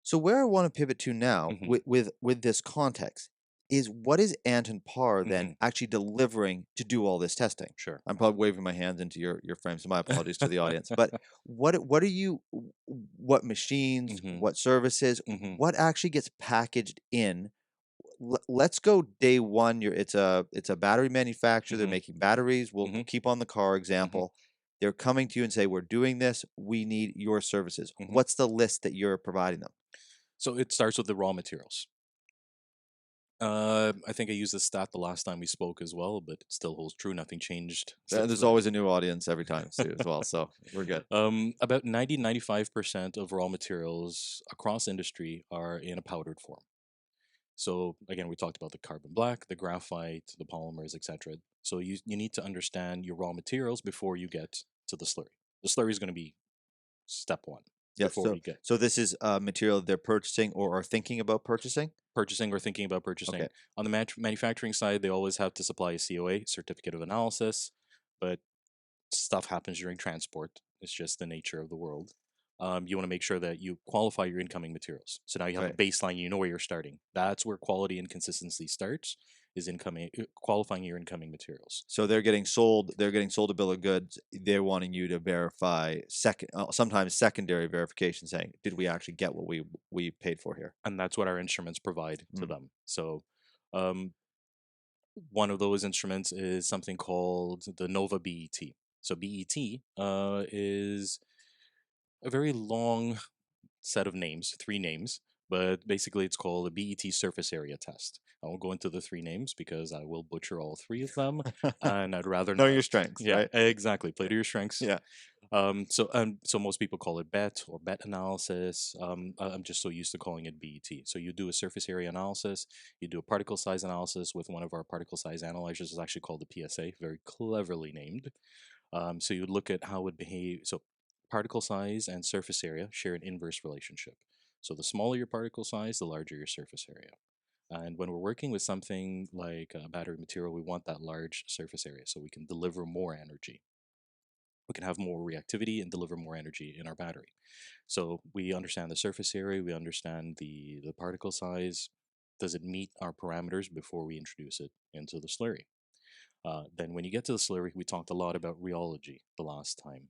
So where I want to pivot to now Hmm. with this context is what is Anton Paar then Hmm. actually delivering to do all this testing? Sure. I'm probably waving my hands into your frame, so my apologies to the audience. But what are you what machines, Hmm. what services, Hmm. what actually gets packaged in? Let's go day one. It's a battery manufacturer. They're Hmm. making batteries. We'll Hmm. keep on the car Hmm. example. They're coming to you and say, "We're doing this. We need your services." Hmm. What's the list that you're providing them? So it starts with the raw materials. I think I used this stat the last time we spoke as well, but it still holds true. Nothing changed since There's then. always a new audience every time too, as well. So we're good. About 95% of raw materials across industry are in a powdered form. So again, we talked about the carbon black, the graphite, the polymers, etc. So you need to understand your raw materials before you get to the slurry. The slurry is going to be step one Yeah. before So we get so this is material they're purchasing or are thinking about purchasing. purchasing or thinking about Okay. purchasing. On the manufacturing side, they always have to supply a COA, certificate of analysis, but stuff happens during transport. It's just the nature of the world. You want to make sure that you qualify your incoming materials. So now you have a Right. baseline, you know where you're starting. That's where quality and consistency starts, is incoming qualifying your incoming materials. So they're getting sold a bill of goods. They're wanting you to verify sometimes secondary verification, saying, "Did we actually get what we paid for here?" And that's what our instruments provide to Mm. them. So um, one of those instruments is something called the Nova BET. So BET is a very long set of names, three names, but basically it's called a BET surface area test. I won't go into the three names because I will butcher all three of them, and I'd rather Know not. your strengths, Yeah, right? exactly. Play Yeah. to your strengths. Yeah. So most people call it BET or BET analysis. I'm just so used to calling it BET. So you do a surface area analysis, you do a particle size analysis with one of our particle size analyzers. It's actually called the PSA, very cleverly named. So you look at how it behaves. So particle size and surface area share an inverse relationship. So the smaller your particle size, the larger your surface area. And when we're working with something like a battery material, we want that large surface area so we can deliver more energy. We can have more reactivity and deliver more energy in our battery. So we understand the surface area, we understand the particle size. Does it meet our parameters before we introduce it into the slurry? Then when you get to the slurry, we talked a lot about rheology the last time.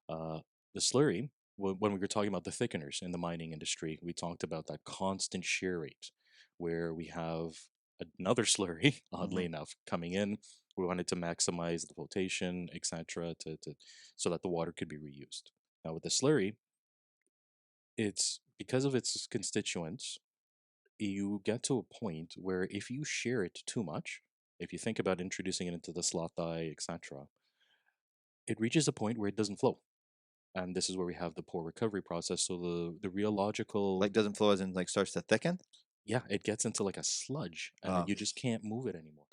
Uh, the slurry, when we were talking about the thickeners in the mining industry, we talked about that constant shear rate where we have another slurry, oddly Hmm. enough, coming in. We wanted to maximize the flotation, etc., so that the water could be reused. Now with the slurry, it's because of its constituents, you get to a point where if you shear it too much, if you think about introducing it into the slot die, etc., it reaches a point where it doesn't flow. And this is where we have the poor recovery process. So the rheological, Like doesn't flow as in like starts to thicken. yeah, it gets into like a sludge, and then Uh, you just can't move it anymore.